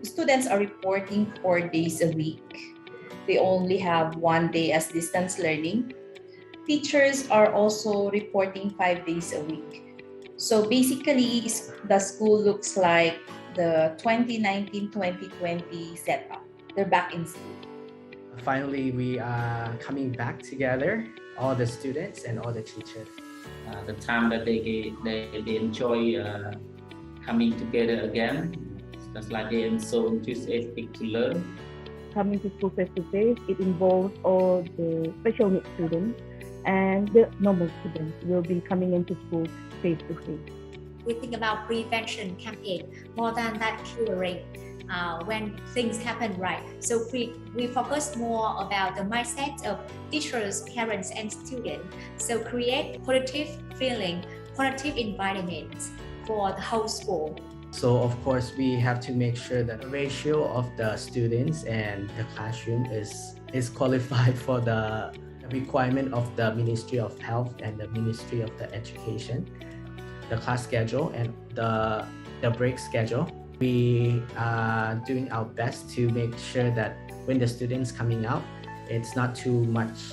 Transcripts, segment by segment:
Students are reporting 4 days a week. We only have 1 day as distance learning. Teachers are also reporting 5 days a week. So basically, the school looks like the 2019-2020 setup. They're back in school. Finally, we are coming back together, all the students and all the teachers. The time that they enjoy coming together again, just like they are so enthusiastic to learn. Coming to school face-to-face, it involves all the special needs students and the normal students will be coming into school face-to-face. We think about prevention campaign more than that curing when things happen, right? So we focus more about the mindset of teachers, parents, and students. So create positive feeling, positive environment for the whole school. So of course, we have to make sure that the ratio of the students and the classroom is qualified for the requirement of the Ministry of Health and the Ministry of the Education. The class schedule and the break schedule. We are doing our best to make sure that when the students coming out, it's not too much,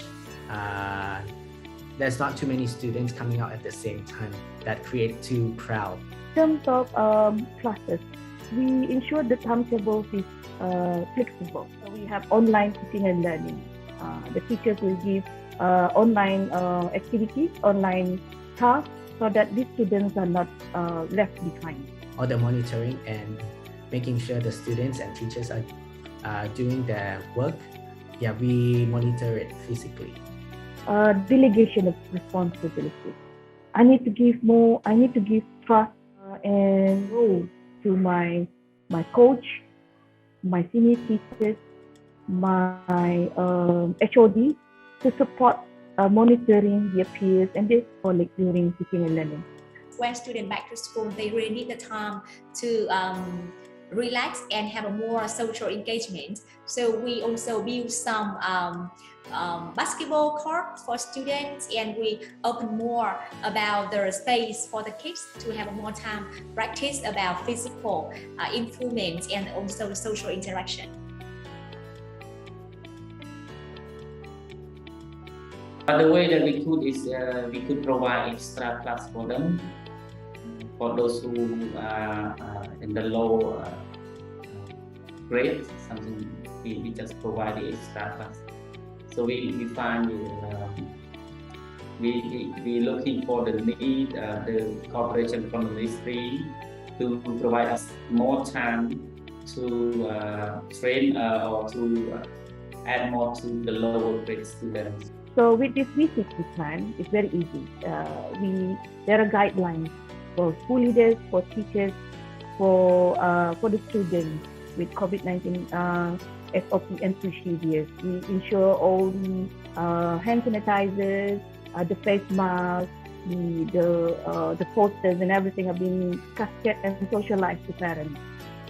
there's not too many students coming out at the same time that create too crowd. In terms of classes, we ensure the timetable is flexible. So we have online teaching and learning. The teachers will give online activities, online tasks, so that these students are not left behind. All the monitoring and making sure the students and teachers are doing their work. Yeah, we monitor it physically. Delegation of responsibility. I need to give trust and role to my coach, my senior teachers, my HOD to support monitoring their peers and their colleagues during teaching and learning. When students back to school, they really need the time to relax and have a more social engagement. So we also build some basketball court for students, and we open more about the space for the kids to have more time practice about physical improvement and also social interaction. But the way that we could is we could provide extra class for them. For those who are in the low grade, something we just provide the extra class. So we find we looking for the need, the cooperation from the ministry to provide us more time to train or to add more to the lower grade students. So with this V60 plan, it's very easy. There are guidelines for school leaders, for teachers, for the students with COVID-19 SOP and procedures. We ensure all the hand sanitizers, the face masks, the posters and everything are being casted and socialized to parents.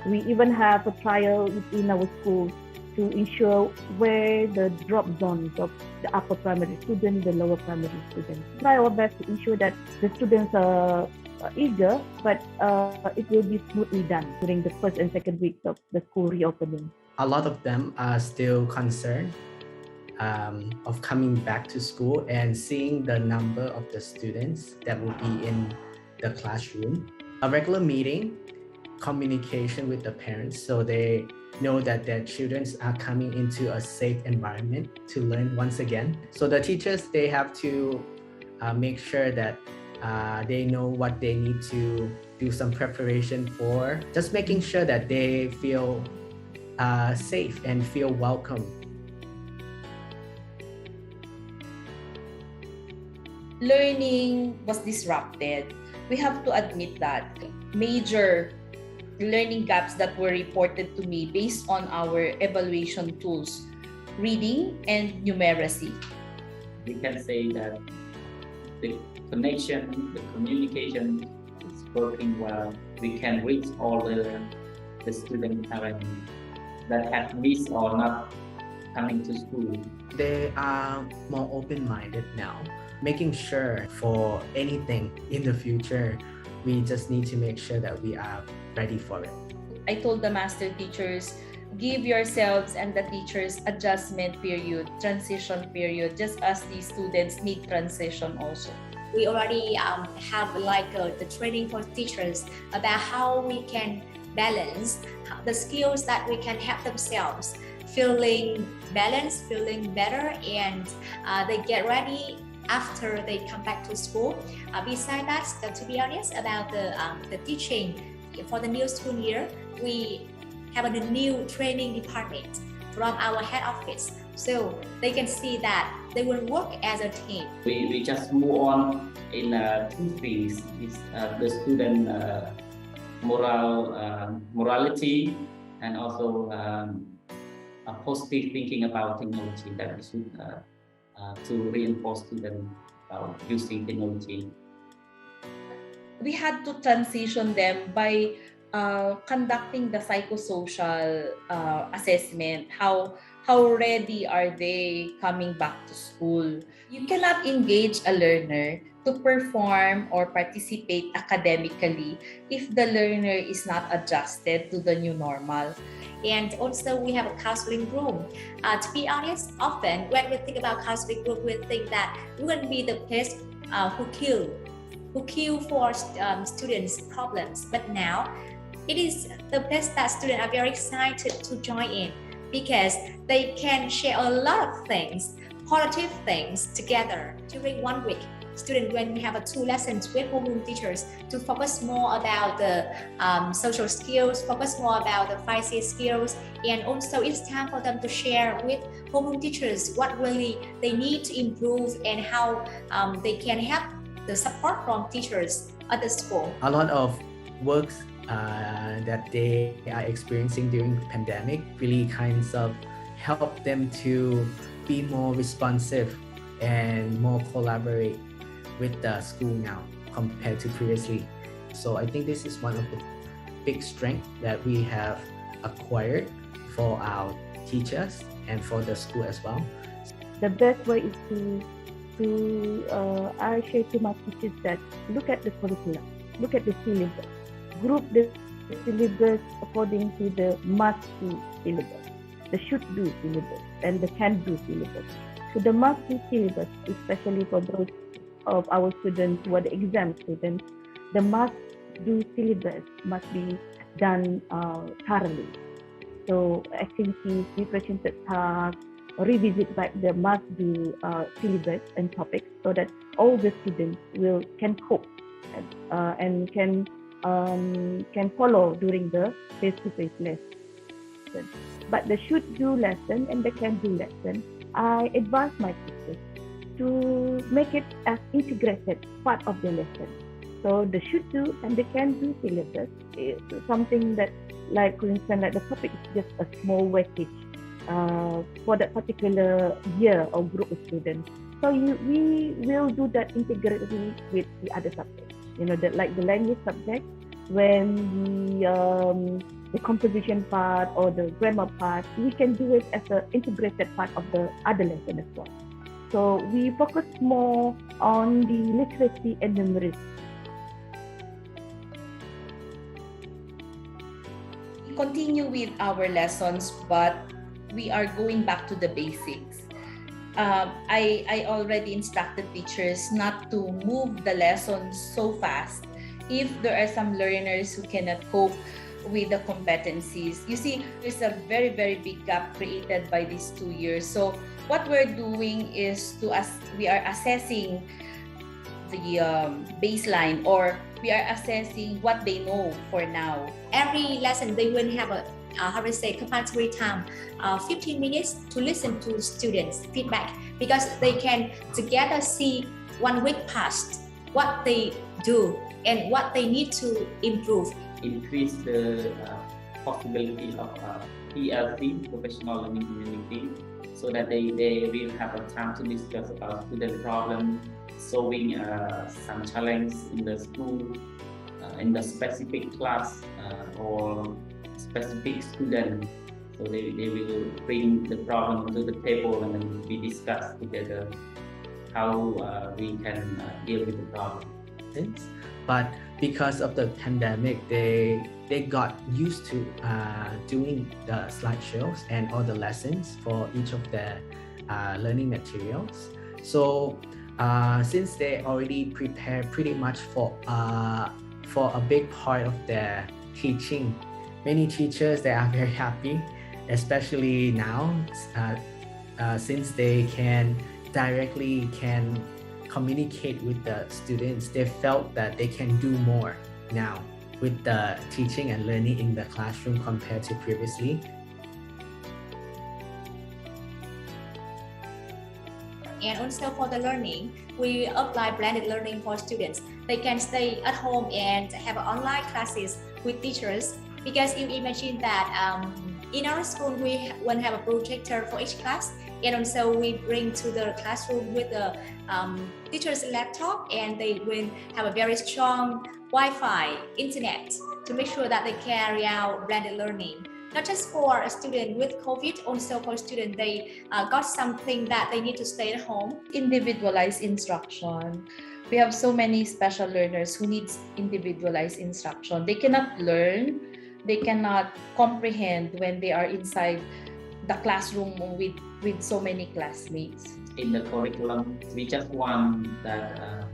We even have a trial within our school to ensure where the drop zones of the upper primary students, the lower primary students. Try our best to ensure that the students are eager, but it will be smoothly done during the first and second weeks of the school reopening. A lot of them are still concerned of coming back to school and seeing the number of the students that will be in the classroom. A regular meeting, communication with the parents so they know that their children are coming into a safe environment to learn once again. So the teachers, they have to make sure that they know what they need to do some preparation for, just making sure that they feel safe and feel welcome. Learning was disrupted. We have to admit that. Major learning gaps that were reported to me based on our evaluation tools, reading and numeracy. We can say that the connection, the communication is working well. We can reach all the students that have missed or not coming to school. They are more open-minded now, making sure for anything in the future, we just need to make sure that we are ready for it. I told the master teachers, give yourselves and the teachers adjustment period, transition period, just as the students need transition also. We already have the training for teachers about how we can balance the skills that we can help themselves feeling balanced, feeling better, and they get ready after they come back to school. Besides that, to be honest about the teaching for the new school year, we have a new training department from our head office, so they can see that they will work as a team. We just move on in two things: is the student morality, and also a positive thinking about technology, that we should to reinforce students about using technology. We had to transition them by conducting the psychosocial assessment. How ready are they coming back to school? You cannot engage a learner to perform or participate academically if the learner is not adjusted to the new normal. And also we have a counseling room. To be honest, often when we think about counseling room, we think that we will be the place who kill for students' problems. But now it is the place that students are very excited to join in, because they can share a lot of things, positive things together during 1 week. Students, when we have a 2 lessons with homeroom teachers to focus more about the social skills, focus more about the 5C skills, and also it's time for them to share with homeroom teachers what really they need to improve and how they can have the support from teachers at the school. A lot of works that they are experiencing during the pandemic really kinds of help them to be more responsive and more collaborate with the school now compared to previously. So I think this is one of the big strengths that we have acquired for our teachers and for the school as well. The best way is I share to my teachers that look at the curriculum, look at the syllabus, group the syllabus according to the must-do syllabus, the should-do syllabus, and the can-do syllabus. So the must-do syllabus, especially for those of our students who are the exam students, the must-do syllabus must be done thoroughly. So activities, preparation tasks, revisit back the must-do syllabus and topics so that all the students can cope and can follow during the face-to-face lesson. But the should-do lesson and the can-do lesson, I advise my teachers to make it as integrated part of the lesson. So the should-do and the can-do syllabus is something that, like for instance, like the topic is just a small weightage for that particular year or group of students. So we will do that integratively with the other subjects. Like the language subject, when the composition part or the grammar part, we can do it as an integrated part of the other lesson as well. So we focus more on the literacy and numeracy. We continue with our lessons, but we are going back to the basics. I already instructed teachers not to move the lessons so fast if there are some learners who cannot cope with the competencies. You see, there's a very, very big gap created by these 2 years. So what we're doing is we are assessing the baseline, or we are assessing what they know for now. Every lesson they will have a compulsory time, 15 minutes to listen to students' feedback, because they can together see 1 week past what they do and what they need to improve. Increase the possibility of PLC, professional learning community, so that they will have a time to discuss about student problem, solving some challenge in the school, in the specific class or specific student. So they will bring the problem to the table and then we discuss together how we can deal with the problem. But because of the pandemic, they got used to doing the slideshows and all the lessons for each of their learning materials. So since they already prepared pretty much for a big part of their teaching, many teachers, they are very happy, especially now since they can directly communicate with the students. They felt that they can do more now with the teaching and learning in the classroom compared to previously. And also for the learning, we apply blended learning for students. They can stay at home and have online classes with teachers, because you imagine that in our school we won't have a projector for each class, and also we bring to the classroom with the teacher's laptop, and they will have a very strong Wi-Fi internet to make sure that they carry out blended learning. Not just for a student with COVID, also for students, they got something that they need to stay at home. Individualized instruction. We have so many special learners who need individualized instruction. They cannot learn, they cannot comprehend when they are inside the classroom with so many classmates. In the curriculum, we just want that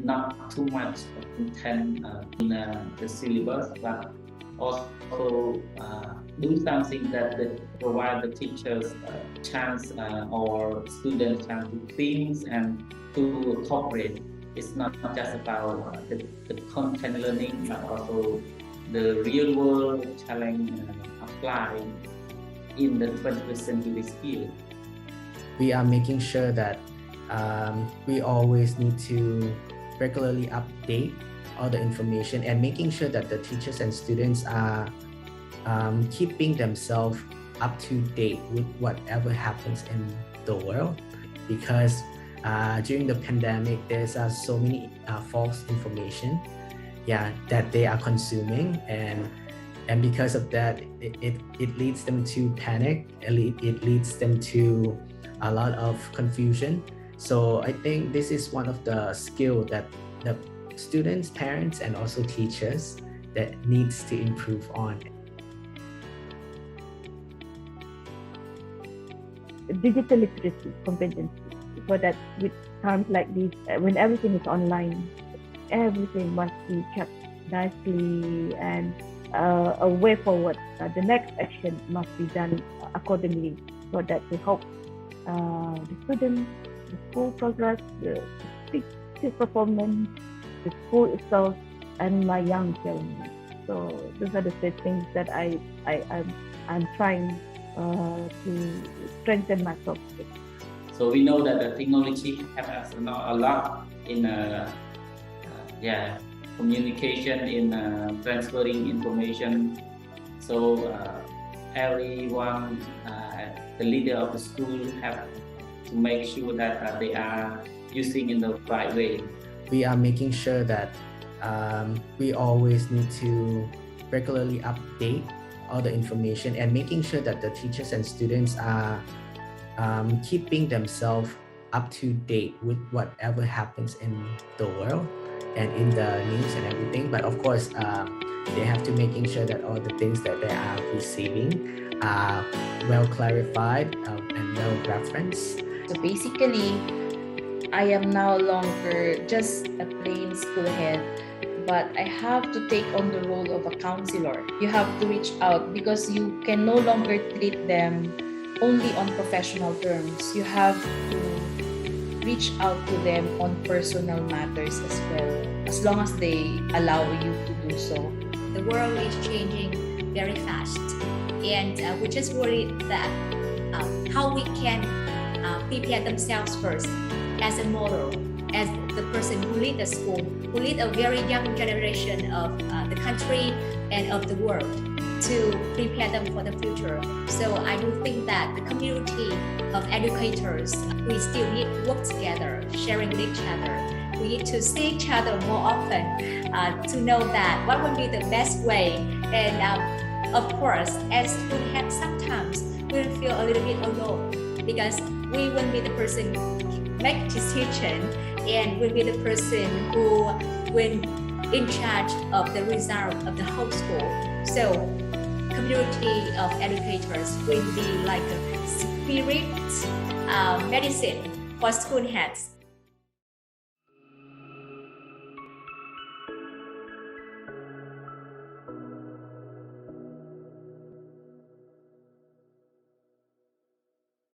not too much content in the syllabus, but also do something that provide the teachers chance or students chance to think and to cooperate. It's not just about the content learning, but also the real world challenge applied in the 21st century skill. We are making sure that we always need to regularly update all the information and making sure that the teachers and students are keeping themselves up to date with whatever happens in the world, because during the pandemic there's so many false information that they are consuming, and because of that it leads them to panic, it leads them to a lot of confusion. So I think this is one of the skills that the students, parents, and also teachers that needs to improve on. Digital literacy competency, so that with times like this, when everything is online, everything must be kept nicely and a way forward. The next action must be done accordingly, so that to help the students, the school progress, the teacher performance, the school itself, and my young children. So those are the things that I'm trying to strengthen myself with. So we know that the technology helps us a lot in communication, in transferring information. So everyone, the leader of the school, have to make sure that they are using in the right way. We are making sure that we always need to regularly update all the information and making sure that the teachers and students are keeping themselves up to date with whatever happens in the world and in the news and everything. But of course, they have to making sure that all the things that they are receiving are well clarified and well referenced. So basically, I am no longer just a plain school head, but I have to take on the role of a counselor. You have to reach out because you can no longer treat them only on professional terms. You have to reach out to them on personal matters as well, as long as they allow you to do so. The world is changing very fast, and we just worry that how we can prepare themselves first as a model, as the person who lead the school, who lead a very young generation of the country and of the world, to prepare them for the future. So I do think that the community of educators, we still need to work together, sharing with each other. We need to see each other more often to know that what would be the best way. And of course, as student heads, sometimes we'll feel a little bit alone because we won't be the person who make decision, and will be the person who will in charge of the result of the whole school. So community of educators will be like a spirit medicine for school heads.